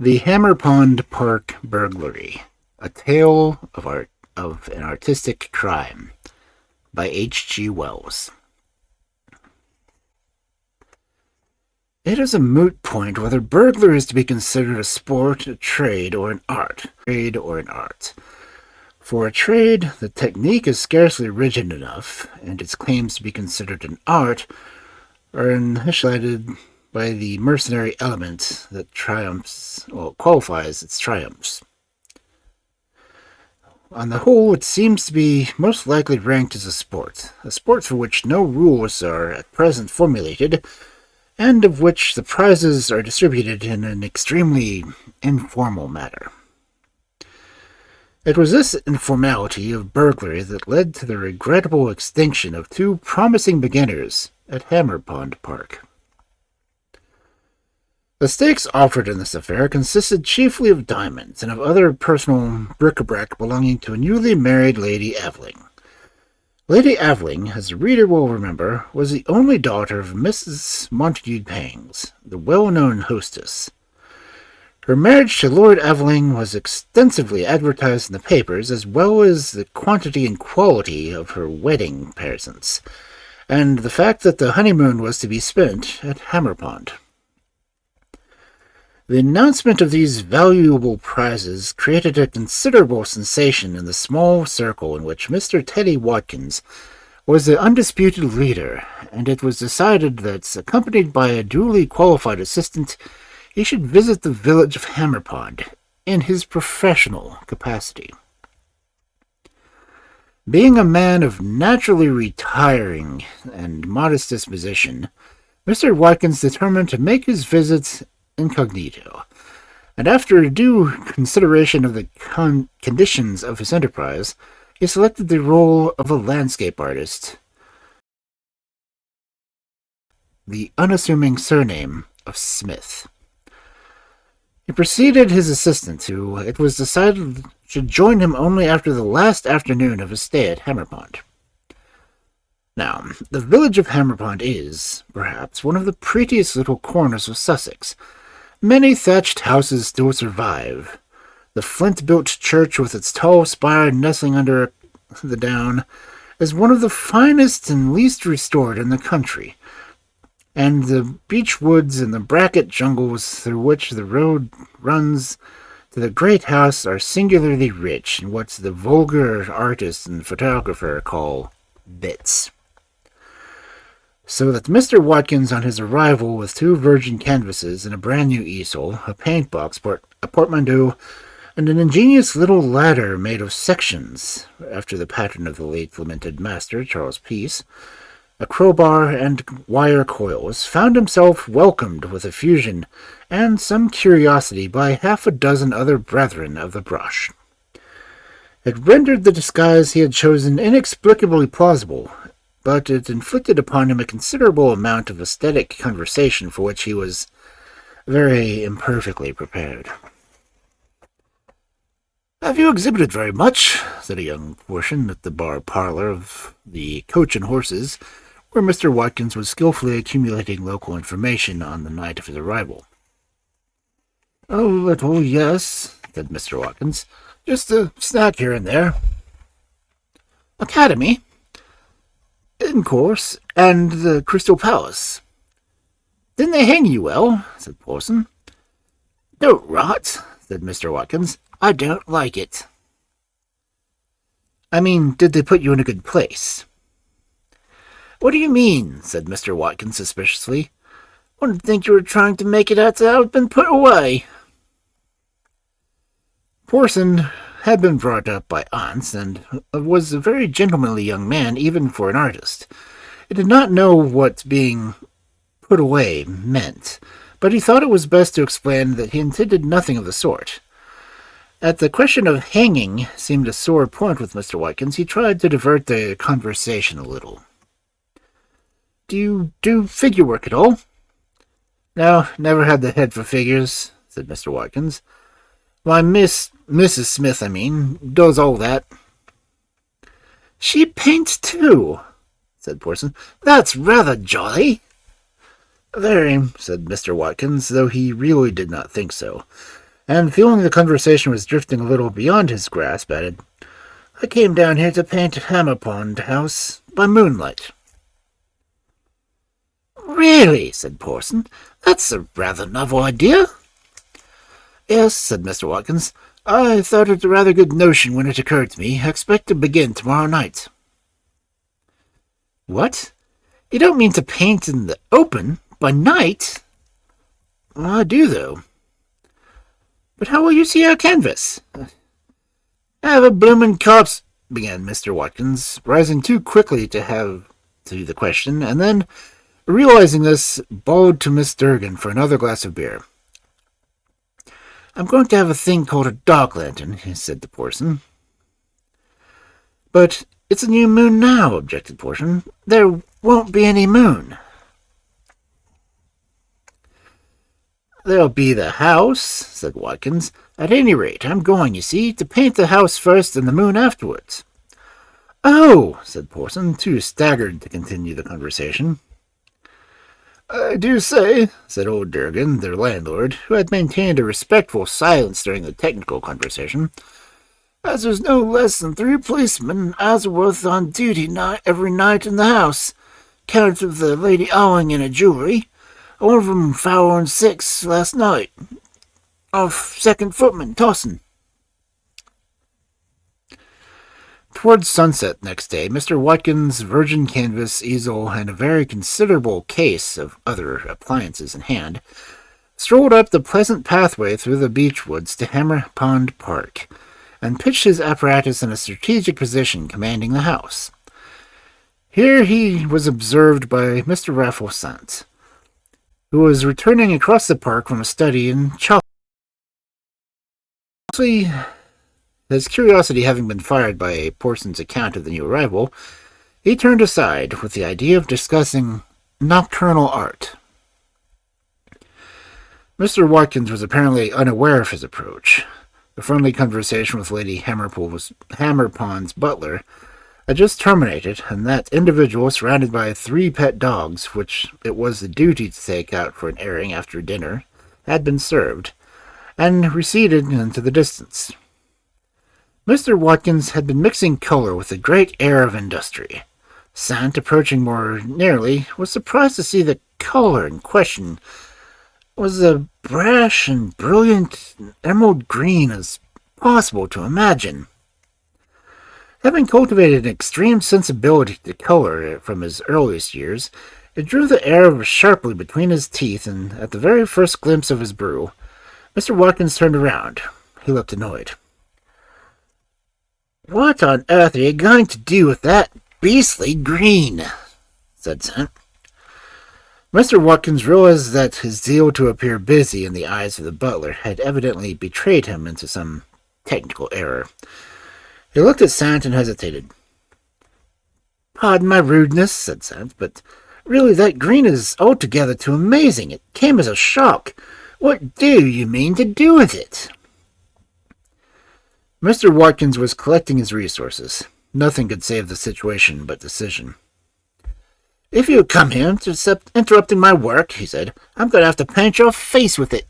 The Hammerpond Park Burglary, A Tale of an Artistic Crime by H.G. Wells. It is a moot point whether burglary is to be considered a sport, a trade, or an art. For a trade, the technique is scarcely rigid enough, and its claims to be considered an art are initiated by the mercenary element that qualifies its triumphs. On the whole, it seems to be most likely ranked as a sport for which no rules are at present formulated, and of which the prizes are distributed in an extremely informal manner. It was this informality of burglary that led to the regrettable extinction of two promising beginners at Hammerpond Park. The stakes offered in this affair consisted chiefly of diamonds and of other personal bric-a-brac belonging to a newly married Lady Aveling. Lady Aveling, as the reader will remember, was the only daughter of Mrs. Montague Pangs, the well-known hostess. Her marriage to Lord Aveling was extensively advertised in the papers, as well as the quantity and quality of her wedding presents, and the fact that the honeymoon was to be spent at Hammerpond. The announcement of these valuable prizes created a considerable sensation in the small circle in which Mr. Teddy Watkins was the undisputed leader, and it was decided that, accompanied by a duly qualified assistant, he should visit the village of Hammerpond in his professional capacity. Being a man of naturally retiring and modest disposition, Mr. Watkins determined to make his visits incognito, and after due consideration of the conditions of his enterprise, he selected the role of a landscape artist, the unassuming surname of Smith. He preceded his assistant, who, it was decided, should join him only after the last afternoon of his stay at Hammerpond. Now, the village of Hammerpond is, perhaps, one of the prettiest little corners of Sussex. Many thatched houses still survive. The flint-built church with its tall spire nestling under the down is one of the finest and least restored in the country, and the beech woods and the bracket jungles through which the road runs to the great house are singularly rich in what the vulgar artist and photographer call bits. So that Mr. Watkins, on his arrival with two virgin canvases and a brand-new easel, a paint-box, a portmanteau, and an ingenious little ladder made of sections, after the pattern of the late lamented master, Charles Peace, a crowbar and wire coils, found himself welcomed with effusion and some curiosity by half a dozen other brethren of the brush. It rendered the disguise he had chosen inexplicably plausible, but it inflicted upon him a considerable amount of aesthetic conversation for which he was very imperfectly prepared. "Have you exhibited very much?" said a young portion at the bar parlor of the Coach and Horses, where Mr. Watkins was skillfully accumulating local information on the night of his arrival. "A little, yes," said Mr. Watkins. "Just a snack here and there." "Academy?" "In course, and the Crystal Palace." "Didn't they hang you well?" said Porson. "Don't rot," said Mr. Watkins. "I don't like it." "I mean, did they put you in a good place?" "What do you mean?" said Mr. Watkins suspiciously. "One would think you were trying to make it out that I've been put away." Porson had been brought up by aunts, and was a very gentlemanly young man, even for an artist. He did not know what being put away meant, but he thought it was best to explain that he intended nothing of the sort. At the question of hanging seemed a sore point with Mr. Watkins, he tried to divert the conversation a little. "Do you do figure work at all?" "No, never had the head for figures," said Mr. Watkins. "My Mrs. Smith, does all that." "She paints too," said Porson. "That's rather jolly." "Very," said Mr. Watkins, though he really did not think so. and feeling the conversation was drifting a little beyond his grasp, added, "I came down here to paint Hammerpond house by moonlight." "Really?" said Porson. "That's a rather novel idea." "Yes," said Mr. Watkins. "I thought it a rather good notion when it occurred to me. I expect to begin tomorrow night." "What? You don't mean to paint in the open, by night?" "Well, I do, though." "But how will you see our canvas?" "Have a bloomin' corpse," began Mr. Watkins, rising too quickly to have to the question, and then, realizing this, bowed to Miss Durgan for another glass of beer. "I'm going to have a thing called a dog lantern," he said to Porson. "But it's a new moon now," objected Porson. "There won't be any moon." "There'll be the house," said Watkins. "At any rate, I'm going, you see, to paint the house first and the moon afterwards." "Oh," said Porson, too staggered to continue the conversation. "I do say," said old Durgan, their landlord, who had maintained a respectful silence during the technical conversation, "as there's no less than 3 policemen Asworth on duty every night in the house, count of the Lady Owing and her jewellery. One of 'em foul and 6 last night. Off second footman, tossin'." Towards sunset next day, Mr. Watkins' virgin canvas easel and a very considerable case of other appliances in hand strolled up the pleasant pathway through the beech woods to Hammerpond Park, and pitched his apparatus in a strategic position commanding the house. Here he was observed by Mr. Raffles Sant, who was returning across the park from a study in chocolate. His curiosity having been fired by Porson's account of the new arrival, he turned aside with the idea of discussing nocturnal art. Mr. Watkins was apparently unaware of his approach. The friendly conversation with Lady Hammerpond's butler had just terminated, and that individual, surrounded by 3 pet dogs, which it was the duty to take out for an airing after dinner, had been served, and receded into the distance. Mr. Watkins had been mixing color with a great air of industry. Sant, approaching more nearly, was surprised to see the color in question was as brash and brilliant emerald green as possible to imagine. Having cultivated an extreme sensibility to color from his earliest years, it drew the air sharply between his teeth, and at the very first glimpse of his brew, Mr. Watkins turned around. He looked annoyed. "What on earth are you going to do with that beastly green?" said Sant. Mr. Watkins realized that his zeal to appear busy in the eyes of the butler had evidently betrayed him into some technical error. He looked at Sant and hesitated. "Pardon my rudeness," said Sant, "but really that green is altogether too amazing. It came as a shock. What do you mean to do with it?" Mr. Watkins was collecting his resources. Nothing could save the situation but decision. "If you come here interrupting my work," he said, "I'm going to have to paint your face with it."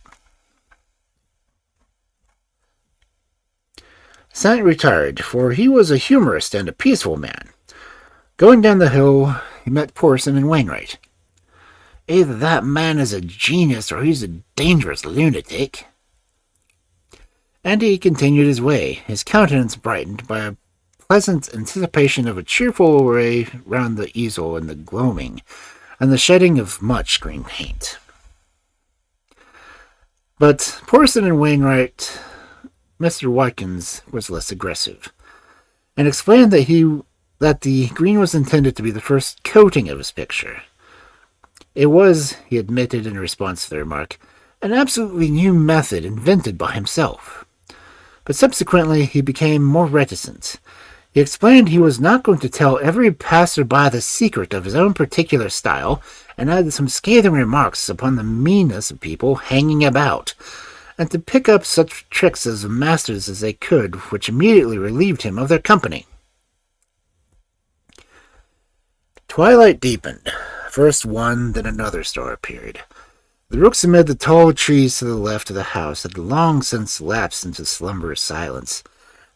Sant retired, for he was a humorist and a peaceful man. Going down the hill, he met Porson and Wainwright. "Either that man is a genius or he's a dangerous lunatic." And he continued his way, his countenance brightened by a pleasant anticipation of a cheerful array round the easel and the gloaming, and the shedding of much green paint. But Porson and Wainwright, Mr. Watkins was less aggressive, and explained that the green was intended to be the first coating of his picture. It was, he admitted in response to the remark, an absolutely new method invented by himself. But subsequently he became more reticent. He explained he was not going to tell every passer-by the secret of his own particular style, and added some scathing remarks upon the meanness of people hanging about, and to pick up such tricks as masters as they could, which immediately relieved him of their company. Twilight deepened. First one, then another star appeared. The rooks amid the tall trees to the left of the house had long since lapsed into slumberous silence.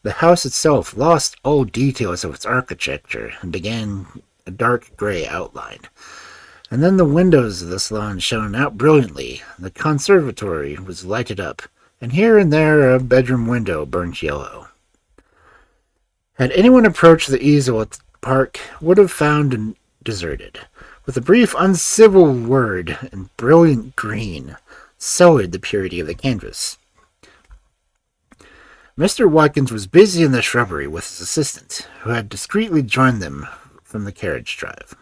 The house itself lost all details of its architecture and began a dark gray outline. And then the windows of the salon shone out brilliantly. The conservatory was lighted up, and here and there a bedroom window burnt yellow. Had anyone approached the easel at the park, would have found it deserted, with a brief uncivil word in brilliant green sullied the purity of the canvas. Mr. Watkins was busy in the shrubbery with his assistant, who had discreetly joined them from the carriage drive.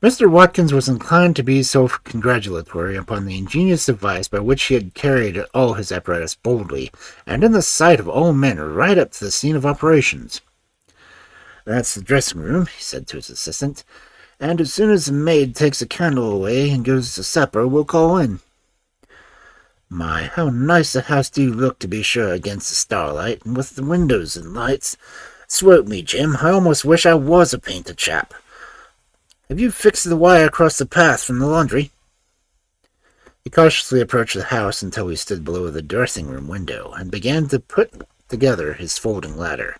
Mr. Watkins was inclined to be self-congratulatory upon the ingenious device by which he had carried all his apparatus boldly, and in the sight of all men, right up to the scene of operations. "That's the dressing-room," he said to his assistant, "and as soon as the maid takes the candle away and goes to supper, we'll call in. My, how nice the house do look, to be sure, against the starlight, and with the windows and lights. Swope me, Jim, I almost wish I was a painter chap. Have you fixed the wire across the path from the laundry?" He cautiously approached the house until he stood below the dressing-room window, and began to put together his folding ladder.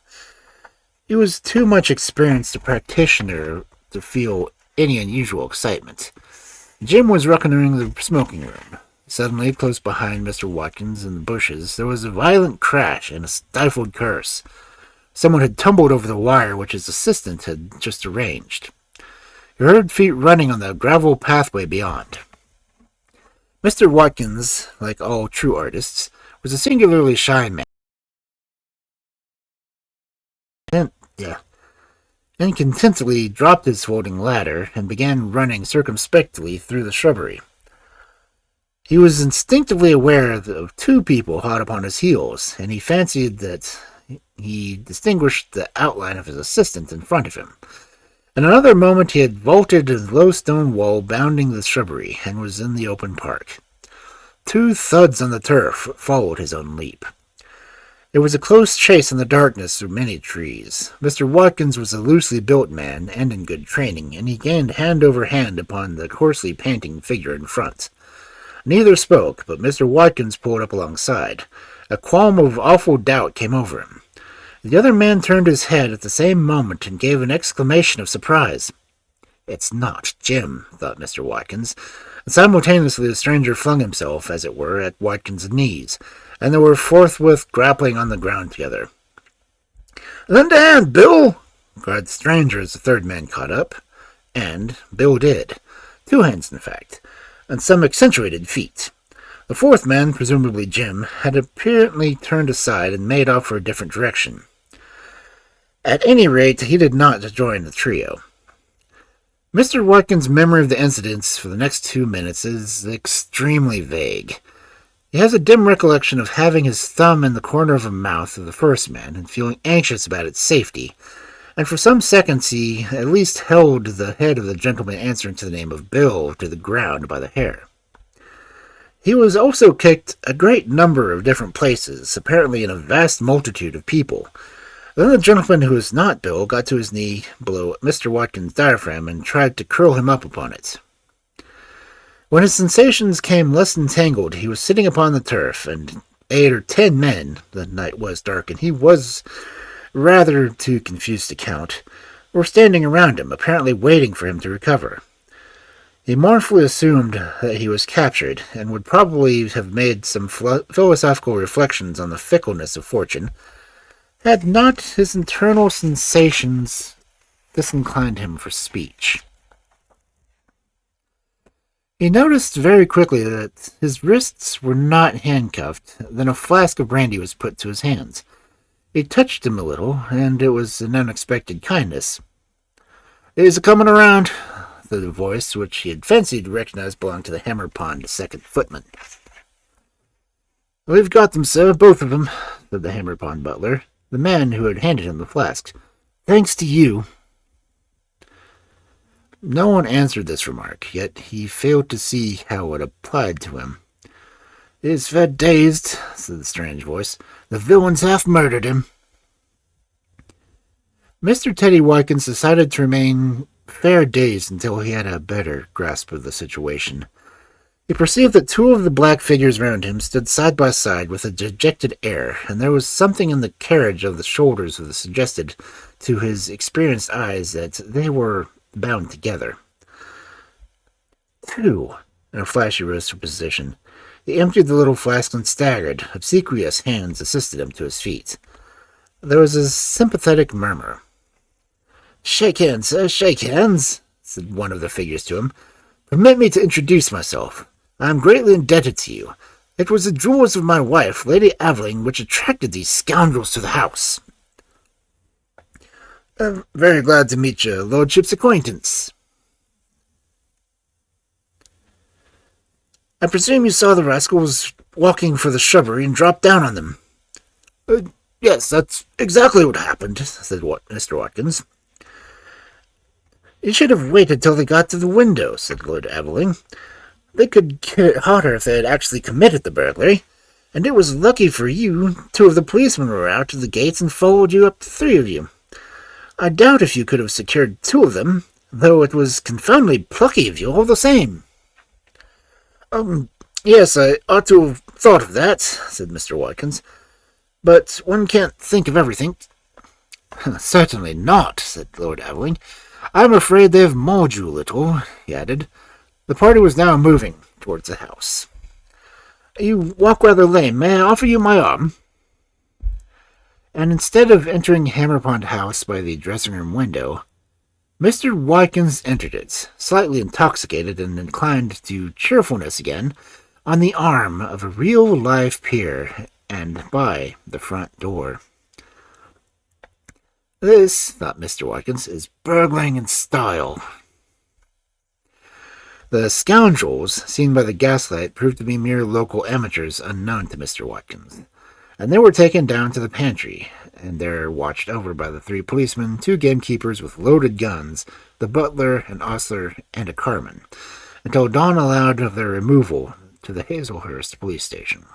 He was too much experienced a practitioner to feel any unusual excitement. Jim was reconnoitering the smoking room. Suddenly, close behind Mr. Watkins in the bushes, there was a violent crash and a stifled curse. Someone had tumbled over the wire which his assistant had just arranged. He heard feet running on the gravel pathway beyond. Mr. Watkins, like all true artists, was a singularly shy man. Incontinently dropped his folding ladder and began running circumspectly through the shrubbery. He was instinctively aware of two people hot upon his heels, and he fancied that he distinguished the outline of his assistant in front of him. In another moment he had vaulted a low stone wall bounding the shrubbery, and was in the open park. Two thuds on the turf followed his own leap. It was a close chase in the darkness through many trees. Mr. Watkins was a loosely built man, and in good training, and he gained hand over hand upon the hoarsely panting figure in front. Neither spoke, but Mr. Watkins pulled up alongside. A qualm of awful doubt came over him. The other man turned his head at the same moment and gave an exclamation of surprise. "It's not Jim," thought Mr. Watkins, and simultaneously the stranger flung himself, as it were, at Watkins' knees, and they were forthwith grappling on the ground together. "Lend a hand, Bill!" cried the stranger as the third man caught up. And Bill did. 2 hands, in fact, and some accentuated feet. The fourth man, presumably Jim, had apparently turned aside and made off for a different direction. At any rate, he did not join the trio. Mr. Watkins' memory of the incidents for the next 2 minutes is extremely vague. He has a dim recollection of having his thumb in the corner of the mouth of the first man and feeling anxious about its safety, and for some seconds he at least held the head of the gentleman answering to the name of Bill to the ground by the hair. He was also kicked a great number of different places, apparently in a vast multitude of people. Then the gentleman who was not Bill got to his knee below Mr. Watkins' diaphragm and tried to curl him up upon it. When his sensations came less entangled, he was sitting upon the turf, and 8 or 10 men, the night was dark, and he was rather too confused to count, were standing around him, apparently waiting for him to recover. He mournfully assumed that he was captured, and would probably have made some philosophical reflections on the fickleness of fortune, had not his internal sensations disinclined him for speech. He noticed very quickly that his wrists were not handcuffed. Then a flask of brandy was put to his hands. He touched him a little, and it was an unexpected kindness. "He's a-comin' around," said a voice which he had fancied recognized belonged to the Hammerpond second footman. "We've got them, sir, both of them," said the Hammerpond butler, the man who had handed him the flasks. "Thanks to you." No one answered this remark, yet he failed to see how it applied to him. "He's fair dazed," said the strange voice. "The villains half murdered him." Mr. Teddy Watkins decided to remain fair days until he had a better grasp of the situation. He perceived that two of the black figures round him stood side by side with a dejected air, and there was something in the carriage of the shoulders that suggested to his experienced eyes that they were bound together. Two. In a flash he rose to position. He emptied the little flask and staggered. Obsequious hands assisted him to his feet. There was a sympathetic murmur. "Shake hands, sir, shake hands," said one of the figures to him. "Permit me to introduce myself. I am greatly indebted to you. It was the jewels of my wife, Lady Aveling, which attracted these scoundrels to the house." "I'm very glad to meet your lordship's acquaintance." "I presume you saw the rascals walking for the shrubbery and dropped down on them." "Yes, that's exactly what happened," said Mr. Watkins. "You should have waited till they got to the window," said Lord Aveling. "They could get hotter if they had actually committed the burglary. And it was lucky for you, two of the policemen were out to the gates and followed you up to three of you. I doubt if you could have secured two of them, though it was confoundedly plucky of you all the same." Yes, I ought to have thought of that," said Mr. Watkins. "But one can't think of everything." "Certainly not," said Lord Aveling. "I'm afraid they have mauled you a little," he added. The party was now moving towards the house. "You walk rather lame. May I offer you my arm?" And instead of entering Hammerpond House by the dressing-room window, Mr. Watkins entered it, slightly intoxicated and inclined to cheerfulness again, on the arm of a real live peer, and by the front door. "This," thought Mr. Watkins, "is burgling in style." The scoundrels, seen by the gaslight, proved to be mere local amateurs unknown to Mr. Watkins, and they were taken down to the pantry, and there watched over by the three policemen, two gamekeepers with loaded guns, the butler, an ostler, and a carman, until dawn allowed of their removal to the Hazelhurst police station.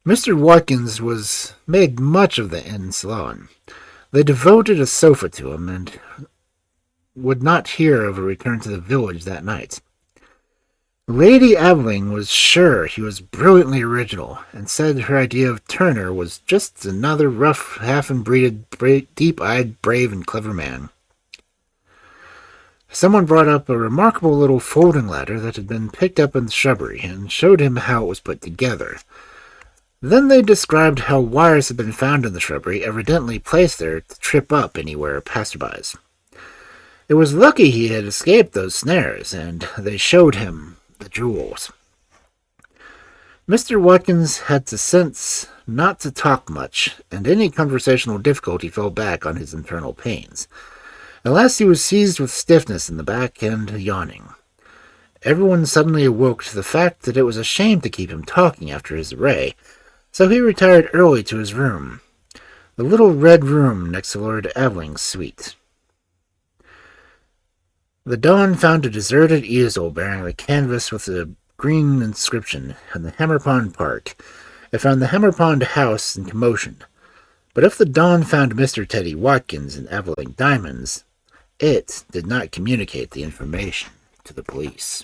Mr. Watkins was made much of the inn salon. They devoted a sofa to him, and would not hear of a return to the village that night. Lady Aveling was sure he was brilliantly original, and said her idea of Turner was just another rough, half-inbreeded, deep-eyed, brave, and clever man. Someone brought up a remarkable little folding ladder that had been picked up in the shrubbery, and showed him how it was put together. Then they described how wires had been found in the shrubbery, evidently placed there to trip up anywhere passerbys. It was lucky he had escaped those snares, and they showed him the jewels. Mr. Watkins had the sense not to talk much, and any conversational difficulty fell back on his internal pains. At last he was seized with stiffness in the back and yawning. Everyone suddenly awoke to the fact that it was a shame to keep him talking after his array, so he retired early to his room, the little red room next to Lord Aveling's suite. The dawn found a deserted easel bearing a canvas with a green inscription in the Hammerpond Park. It found the Hammerpond house in commotion. But if the dawn found Mr. Teddy Watkins and Aveling Diamonds, it did not communicate the information to the police.